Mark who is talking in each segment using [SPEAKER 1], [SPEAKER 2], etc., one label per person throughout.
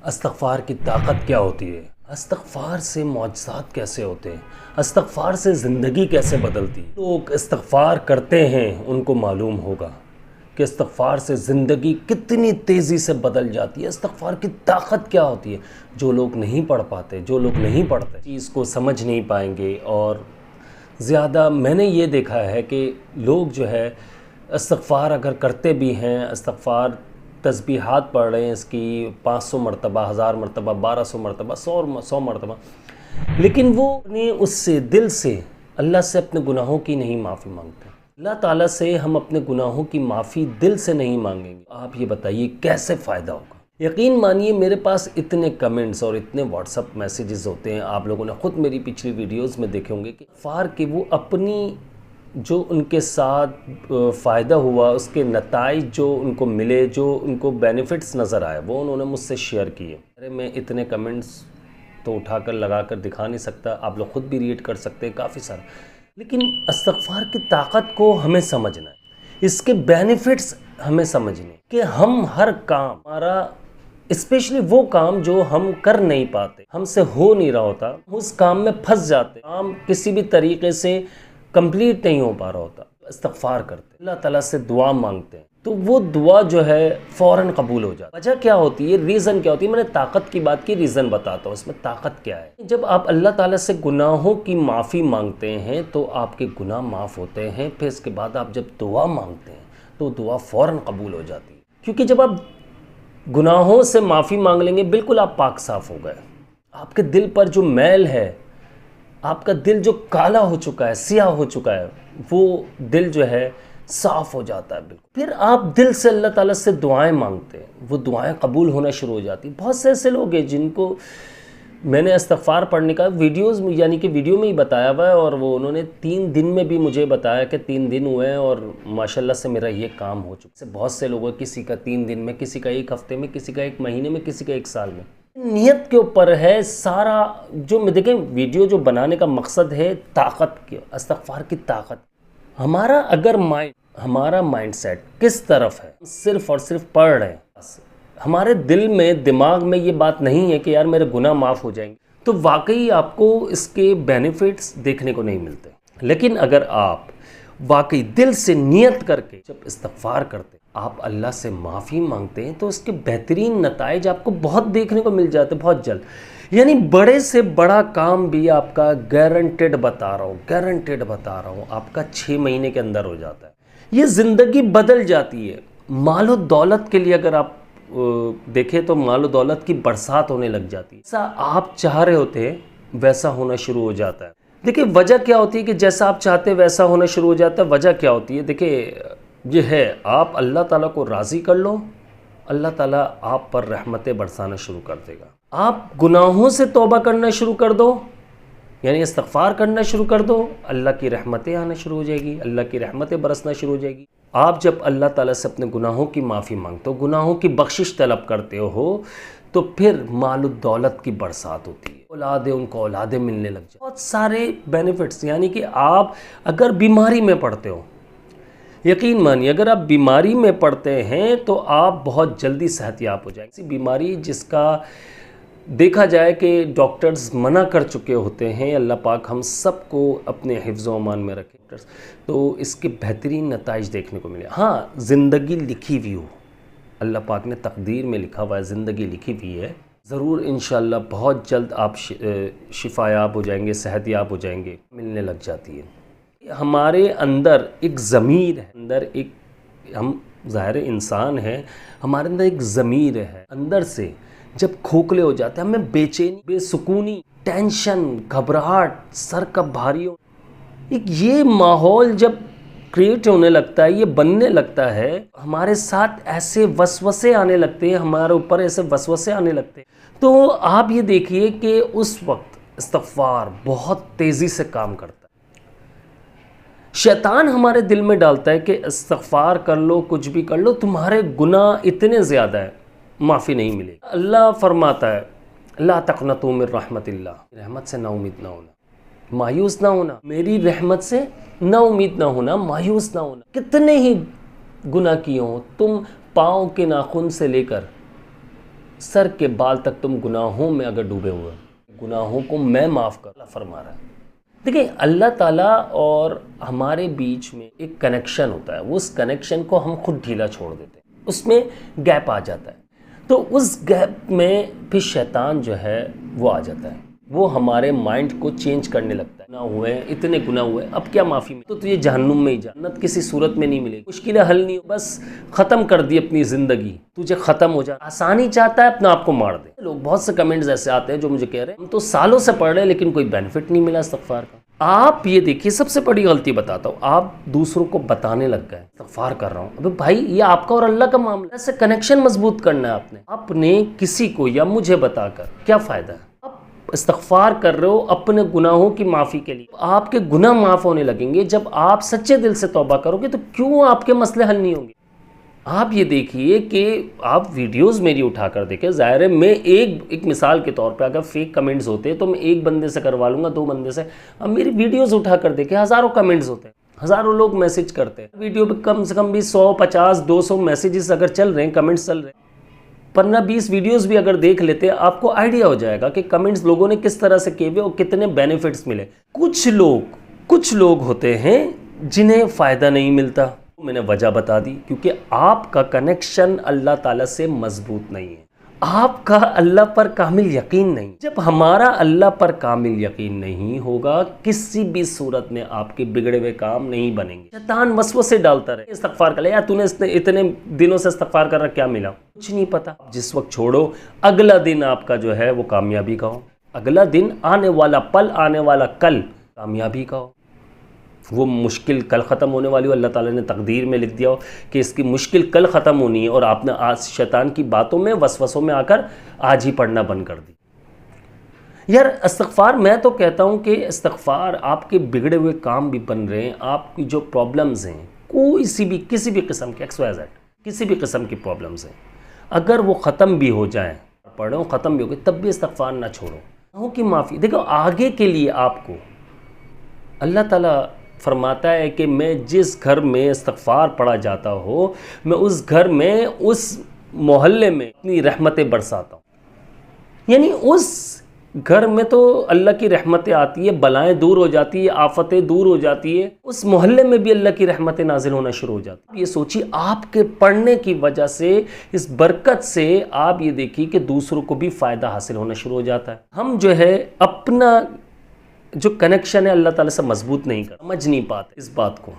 [SPEAKER 1] استغفار کی طاقت کیا ہوتی ہے؟ استغفار سے معجزات کیسے ہوتے ہیں؟ استغفار سے زندگی کیسے بدلتی ہے؟ لوگ استغفار کرتے ہیں ان کو معلوم ہوگا کہ استغفار سے زندگی کتنی تیزی سے بدل جاتی ہے۔ استغفار کی طاقت کیا ہوتی ہے؟ جو لوگ نہیں پڑھ پاتے، جو لوگ نہیں پڑھتے، چیز کو سمجھ نہیں پائیں گے۔ اور زیادہ میں نے یہ دیکھا ہے کہ لوگ جو ہے استغفار اگر کرتے بھی ہیں، استغفار تسبیحات پڑھ رہے ہیں اس کی 500 مرتبہ، 1000 مرتبہ، 1200 مرتبہ، 100 مرتبہ، لیکن وہ اپنے اس سے دل سے اللہ سے اپنے گناہوں کی نہیں معافی مانگتے۔ اللہ تعالیٰ سے ہم اپنے گناہوں کی معافی دل سے نہیں مانگیں گے، آپ یہ بتائیے کیسے فائدہ ہوگا؟ یقین مانیے میرے پاس اتنے کمنٹس اور اتنے واٹس اپ میسیجز ہوتے ہیں، آپ لوگوں نے خود میری پچھلی ویڈیوز میں دیکھے ہوں گے کہ استغفار کے وہ اپنی جو ان کے ساتھ فائدہ ہوا، اس کے نتائج جو ان کو ملے، جو ان کو بینیفٹس نظر آئے، وہ انہوں نے مجھ سے شیئر کیے۔ میں اتنے کمنٹس تو اٹھا کر لگا کر دکھا نہیں سکتا، آپ لوگ خود بھی ریڈ کر سکتے ہیں کافی سارا، لیکن استغفار کی طاقت کو ہمیں سمجھنا ہے، اس کے بینیفٹس ہمیں سمجھنے کہ ہم ہر کام ہمارا اسپیشلی وہ کام جو ہم کر نہیں پاتے، ہم سے ہو نہیں رہا ہوتا، اس کام میں پھنس جاتے، کام کسی بھی طریقے سے کمپلیٹ نہیں ہو پا رہا ہوتا، استغفار کرتے، اللہ تعالیٰ سے دعا مانگتے ہیں تو وہ دعا جو ہے فوراً قبول ہو جاتی ہے۔ وجہ کیا ہوتی ہے، ریزن کیا ہوتی ہے؟ میں نے طاقت کی بات کی، ریزن بتاتا ہوں اس میں طاقت کیا ہے۔ جب آپ اللہ تعالیٰ سے گناہوں کی معافی مانگتے ہیں تو آپ کے گناہ معاف ہوتے ہیں، پھر اس کے بعد آپ جب دعا مانگتے ہیں تو دعا فوراً قبول ہو جاتی ہے، کیونکہ جب آپ گناہوں سے معافی مانگ لیں گے بالکل آپ پاک صاف ہو گئے، آپ کے دل پر جو میل ہے، آپ کا دل جو کالا ہو چکا ہے، سیاہ ہو چکا ہے، وہ دل جو ہے صاف ہو جاتا ہے بالکل۔ پھر آپ دل سے اللہ تعالیٰ سے دعائیں مانگتے ہیں، وہ دعائیں قبول ہونا شروع ہو جاتی ہیں۔ بہت سے ایسے لوگ ہیں جن کو میں نے استغفار پڑھنے کا ویڈیوز میں یعنی کہ ویڈیو میں ہی بتایا ہوا ہے، اور وہ انہوں نے 3 دن میں بھی مجھے بتایا کہ 3 دن ہوئے ہیں اور ماشاءاللہ سے میرا یہ کام ہو چکا ہے۔ بہت سے لوگوں کسی کا 3 دن میں، کسی کا 1 ہفتے میں، کسی کا 1 مہینے میں، کسی کا 1 سال میں۔ نیت کے اوپر ہے سارا، جو میں دیکھیں ویڈیو جو بنانے کا مقصد ہے طاقت کی، استغفار کی طاقت۔ ہمارا اگر ہمارا مائنڈ سیٹ کس طرف ہے، صرف اور صرف پڑھ رہے ہیں، ہمارے دل میں، دماغ میں یہ بات نہیں ہے کہ یار میرے گناہ معاف ہو جائیں گے، تو واقعی آپ کو اس کے بینیفٹس دیکھنے کو نہیں ملتے۔ لیکن اگر آپ واقعی دل سے نیت کر کے جب استغفار کرتے، آپ اللہ سے معافی مانگتے ہیں تو اس کے بہترین نتائج آپ کو بہت دیکھنے کو مل جاتے ہیں، بہت جلد۔ یعنی بڑے سے بڑا کام بھی آپ کا گارنٹیڈ بتا رہا ہوں آپ کا 6 مہینے کے اندر ہو جاتا ہے۔ یہ زندگی بدل جاتی ہے۔ مال و دولت کے لیے اگر آپ دیکھیں تو مال و دولت کی برسات ہونے لگ جاتی ہے، جیسا آپ چاہ رہے ہوتے ہیں ویسا ہونا شروع ہو جاتا ہے۔ دیکھیں وجہ کیا ہوتی ہے کہ جیسا آپ چاہتے ہیں ویسا ہونا شروع ہو جاتا ہے؟ وجہ کیا ہوتی ہے؟ دیکھیں یہ ہے، آپ اللہ تعالیٰ کو راضی کر لو، اللہ تعالیٰ آپ پر رحمتیں برسانا شروع کر دے گا۔ آپ گناہوں سے توبہ کرنا شروع کر دو، یعنی استغفار کرنا شروع کر دو، اللہ کی رحمتیں آنا شروع ہو جائے گی، اللہ کی رحمتیں برسنا شروع ہو جائے گی۔ آپ جب اللہ تعالیٰ سے اپنے گناہوں کی معافی مانگتے ہو، گناہوں کی بخشش طلب کرتے ہو، تو پھر مال و دولت کی برسات ہوتی ہے، اولادیں ان کو اولادیں ملنے لگ جائیں، بہت سارے بینیفٹس۔ یعنی کہ آپ اگر بیماری میں پڑتے ہو، یقین مانیے اگر آپ بیماری میں پڑتے ہیں تو آپ بہت جلدی صحت یاب ہو جائیں گے۔ ایسی بیماری جس کا دیکھا جائے کہ ڈاکٹرز منع کر چکے ہوتے ہیں، اللہ پاک ہم سب کو اپنے حفظ و امان میں رکھے، تو اس کے بہترین نتائج دیکھنے کو ملے۔ ہاں زندگی لکھی ہوئی ہو، اللہ پاک نے تقدیر میں لکھا ہوا ہے، زندگی لکھی ہوئی ہے، ضرور انشاءاللہ بہت جلد آپ شفا یاب ہو جائیں گے، صحت یاب ہو جائیں گے، ملنے لگ جاتی ہے۔ ہمارے اندر ایک ضمیر ہے، اندر ایک، ہم ظاہر انسان ہے، ہمارے اندر ایک ضمیر ہے، اندر سے جب کھوکھلے ہو جاتے ہیں، ہمیں بے چینی، بے سکونی، ٹینشن، گھبراہٹ، سر کا بھاری، ایک یہ ماحول جب کریٹ ہونے لگتا ہے، یہ بننے لگتا ہے، ہمارے ساتھ ایسے وسوسے آنے لگتے ہیں، ہمارے اوپر ایسے وسوسے آنے لگتے ہیں، تو آپ یہ دیکھیے کہ اس وقت استغفار بہت تیزی سے کام کرتا ہے۔ شیطان ہمارے دل میں ڈالتا ہے کہ استغفار کر لو، کچھ بھی کر لو، تمہارے گناہ اتنے زیادہ ہیں، معافی نہیں ملے گی۔ اللہ فرماتا ہے لا تقنطوا من رحمت اللہ، رحمت سے نا امید نہ ہونا، مایوس نہ ہونا، میری رحمت سے نا امید نہ ہونا، مایوس نہ ہونا۔ کتنے ہی گناہ کیے ہوں تم، پاؤں کے ناخن سے لے کر سر کے بال تک تم گناہوں میں اگر ڈوبے ہوئے، گناہوں کو میں معاف کر، اللہ فرما رہا ہے۔ دیکھیں اللہ تعالیٰ اور ہمارے بیچ میں ایک کنیکشن ہوتا ہے، وہ اس کنیکشن کو ہم خود ڈھیلا چھوڑ دیتے ہیں، اس میں گیپ آ جاتا ہے، تو اس گیپ میں پھر شیطان جو ہے وہ آ جاتا ہے، وہ ہمارے مائنڈ کو چینج کرنے لگتا ہے، گناہ ہوئے اتنے گناہ ہوئے، اب کیا معافی ملے، تو تجھے جہنم میں ہی جنت کسی صورت میں نہیں ملے گی، مشکلیں حل نہیں، بس ختم کر دی اپنی زندگی، تجھے ختم ہو جا، آسانی چاہتا ہے اپنا آپ کو مار دے۔ لوگ بہت سے کمنٹس ایسے آتے ہیں جو مجھے کہہ رہے ہیں ہم تو سالوں سے پڑھ رہے ہیں لیکن کوئی بینیفٹ نہیں ملا استغفار کا۔ آپ یہ دیکھیے، سب سے بڑی غلطی بتاتا ہوں، آپ دوسروں کو بتانے لگ گئے استغفار کر رہا ہوں، ابے بھائی یہ آپ کا اور اللہ کا معاملہ ہے، ایسے کنیکشن مضبوط کرنا ہے آپ نے کسی کو یا مجھے بتا کر کیا فائدہ ہے؟ آپ استغفار کر رہے ہو اپنے گناہوں کی معافی کے لیے، آپ کے گناہ معاف ہونے لگیں گے جب آپ سچے دل سے توبہ کرو گے، تو کیوں آپ کے مسئلے حل نہیں ہوں گے؟ آپ یہ دیکھیے کہ آپ ویڈیوز میری اٹھا کر دیکھیں، ظاہر ہے میں ایک مثال کے طور پہ اگر فیک کمنٹس ہوتے تو میں ایک بندے سے کروا لوں گا، 2 بندے سے، اب میری ویڈیوز اٹھا کر دیکھیں ہزاروں کمنٹس ہوتے ہیں، ہزاروں لوگ میسج کرتے ہیں، ویڈیو پہ کم سے کم بھی 100 50 200 میسیجز اگر چل رہے ہیں، کمنٹس چل رہے ہیں، 15 20 ویڈیوز بھی اگر دیکھ لیتے ہیں آپ کو آئیڈیا ہو جائے گا کہ کمنٹس لوگوں نے کس طرح سے کیے ہوئے اور کتنے بینیفٹس ملے۔ کچھ لوگ ہوتے ہیں جنہیں فائدہ نہیں ملتا، میں نے وجہ بتا دی، کیونکہ آپ کا کنیکشن اللہ تعالیٰ سے مضبوط نہیں ہے، آپ کا اللہ پر کامل یقین نہیں۔ جب ہمارا اللہ پر کامل یقین نہیں ہوگا، کسی بھی صورت میں آپ کے بگڑے ہوئے کام نہیں بنیں گے۔ شیطان وسوسے ڈالتا رہے، استغفار کر لے، یار تو نے اتنے دنوں سے استغفار کر رہا، کیا ملا؟ کچھ نہیں پتا۔ جس وقت چھوڑو، اگلا دن آپ کا جو ہے وہ کامیابی کا ہو، اگلا دن آنے والا پل، آنے والا کل کامیابی کا ہو، وہ مشکل کل ختم ہونے والی ہو، اللہ تعالیٰ نے تقدیر میں لکھ دیا ہو کہ اس کی مشکل کل ختم ہونی ہے، اور آپ نے آج شیطان کی باتوں میں وسوسوں میں آ کر آج ہی پڑھنا بند کر دی۔ یار استغفار، میں تو کہتا ہوں کہ استغفار، آپ کے بگڑے ہوئے کام بھی بن رہے ہیں، آپ کی جو پرابلمز ہیں، کسی بھی قسم کے XYZ کسی بھی قسم کی پرابلمز ہیں، اگر وہ ختم بھی ہو جائیں، پڑھو ختم بھی ہو گئے، تب بھی استغفار نہ چھوڑو، گناہوں کی معافی۔ دیکھو آگے کے لیے آپ کو اللہ تعالیٰ فرماتا ہے کہ میں جس گھر میں استغفار پڑھا جاتا ہو، میں اس گھر میں، اس محلے میں اپنی رحمتیں برساتا ہوں، یعنی اس گھر میں تو اللہ کی رحمتیں آتی ہے، بلائیں دور ہو جاتی ہے، آفتیں دور ہو جاتی ہے، اس محلے میں بھی اللہ کی رحمتیں نازل ہونا شروع ہو جاتی ہیں۔ یہ سوچیے آپ کے پڑھنے کی وجہ سے، اس برکت سے آپ یہ دیکھیے کہ دوسروں کو بھی فائدہ حاصل ہونا شروع ہو جاتا ہے۔ ہم جو ہے اپنا جو کنیکشن ہے اللہ تعالیٰ سے مضبوط نہیں کر، سمجھ نہیں پاتے اس بات کو،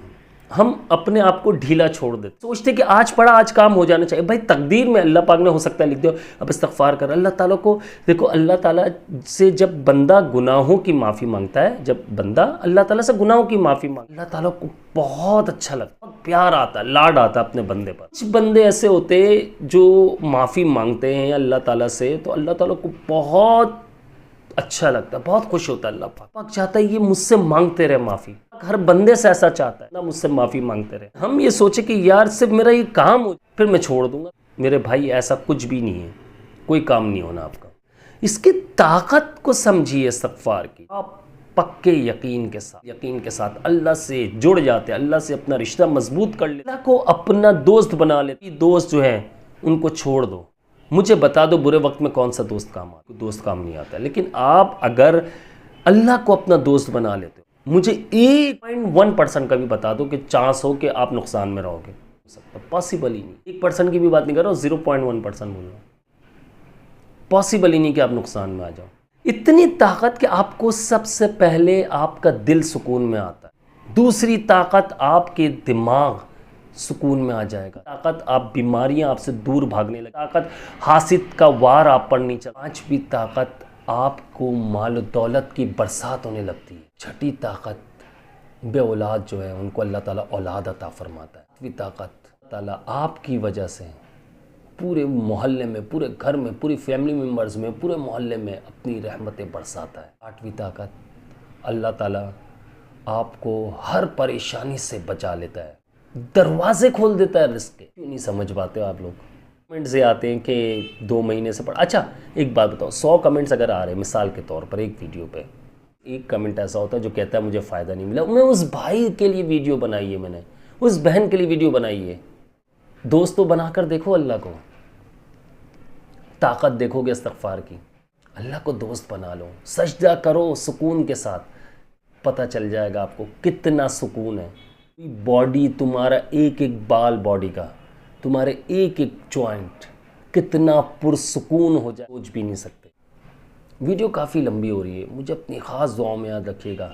[SPEAKER 1] ہم اپنے آپ کو ڈھیلا چھوڑ دیتے، سوچتے کہ آج پڑھا آج کام ہو جانا چاہیے۔ بھائی تقدیر میں اللہ پاک نے ہو سکتا ہے لکھ دو، اب استغفار کر اللہ تعالیٰ کو دیکھو، اللہ تعالیٰ سے جب بندہ گناہوں کی معافی مانگتا ہے، جب بندہ اللہ تعالیٰ سے گناہوں کی معافی مانگتا ہے، اللہ تعالیٰ کو بہت اچھا لگتا ہے، بہت پیار آتا ہے، لاڈ آتا ہے اپنے بندے پر۔ کچھ بندے ایسے ہوتے جو معافی مانگتے ہیں اللہ تعالیٰ سے، تو اللہ تعالیٰ کو بہت اچھا لگتا ہے، بہت خوش ہوتا ہے، اللہ پاک چاہتا ہے یہ مجھ سے مانگتے رہے معافی، ہر بندے سے ایسا چاہتا ہے نا، مجھ سے معافی مانگتے رہے۔ ہم یہ سوچے کہ یار صرف میرا یہ کام ہو پھر میں چھوڑ دوں گا، میرے بھائی ایسا کچھ بھی نہیں ہے، کوئی کام نہیں ہونا آپ کا۔ اس کی طاقت کو سمجھیے استغفار کی، آپ پکے یقین کے ساتھ اللہ سے جڑ جاتے ہیں، اللہ سے اپنا رشتہ مضبوط کر لیتے، اللہ کو اپنا دوست بنا لیتے۔ دوست جو ہیں ان کو چھوڑ دو، مجھے بتا دو برے وقت میں کون سا دوست کام آتا ہے، دوست کام نہیں آتا، لیکن آپ اگر اللہ کو اپنا دوست بنا لیتے ہو، مجھے 1.1% کا بھی بتا دو کہ چانس ہو کہ آپ نقصان میں رہو گے، پاسبل ہی نہیں۔ 1% کی بھی بات نہیں کر رہا ہوں، 0.1% بول رہا ہوں، پاسبل ہی نہیں کہ آپ نقصان میں آ جاؤ۔ اتنی طاقت کہ آپ کو سب سے پہلے آپ کا دل سکون میں آتا ہے، دوسری طاقت آپ کے دماغ سکون میں آ جائے گا، طاقت آپ بیماریاں آپ سے دور بھاگنے لگے، طاقت حاسد کا وار آپ پر نہیں چلا، پانچویں طاقت آپ کو مال و دولت کی برسات ہونے لگتی ہے، چھٹی طاقت بے اولاد جو ہے ان کو اللہ تعالیٰ اولاد عطا فرماتا ہے، آٹھویں طاقت تعالیٰ آپ کی وجہ سے پورے محلے میں، پورے گھر میں، پوری فیملی ممبرز میں، پورے محلے میں اپنی رحمتیں برساتا ہے۔ آٹھویں طاقت اللہ تعالیٰ آپ کو ہر پریشانی سے بچا لیتا ہے، دروازے کھول دیتا ہے رزق کے۔ کیوں نہیں سمجھ پاتے ہو آپ لوگ؟ کمنٹس یہ آتے ہیں کہ 2 مہینے سے پڑھا، اچھا ایک بات بتاؤ، 100 کمنٹس اگر آ رہے ہیں مثال کے طور پر ایک ویڈیو پہ، ایک کمنٹ ایسا ہوتا ہے جو کہتا ہے مجھے فائدہ نہیں ملا، میں اس بھائی کے لیے ویڈیو بنائی ہے، میں نے اس بہن کے لیے ویڈیو بنائی ہے، دوستو بنا کر دیکھو اللہ کو، طاقت دیکھو گے استغفار کی. اللہ کو دوست بنا لو, سجدہ کرو سکون کے ساتھ, پتہ چل جائے گا آپ کو کتنا سکون ہے. باڈی تمہارا ایک ایک بال باڈی کا, تمہارے ایک ایک جوائنٹ کتنا پرسکون ہو جائے سوچ بھی نہیں سکتے. ویڈیو کافی لمبی ہو رہی ہے, مجھے اپنی خاص دعاؤں میں یاد رکھیے گا.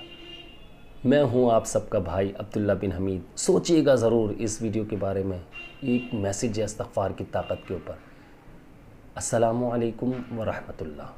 [SPEAKER 1] میں ہوں آپ سب کا بھائی عبداللہ بن حمید. سوچئے گا ضرور اس ویڈیو کے بارے میں, ایک میسیج ہے استغفار کی طاقت کے اوپر. السلام علیکم ورحمۃ اللہ.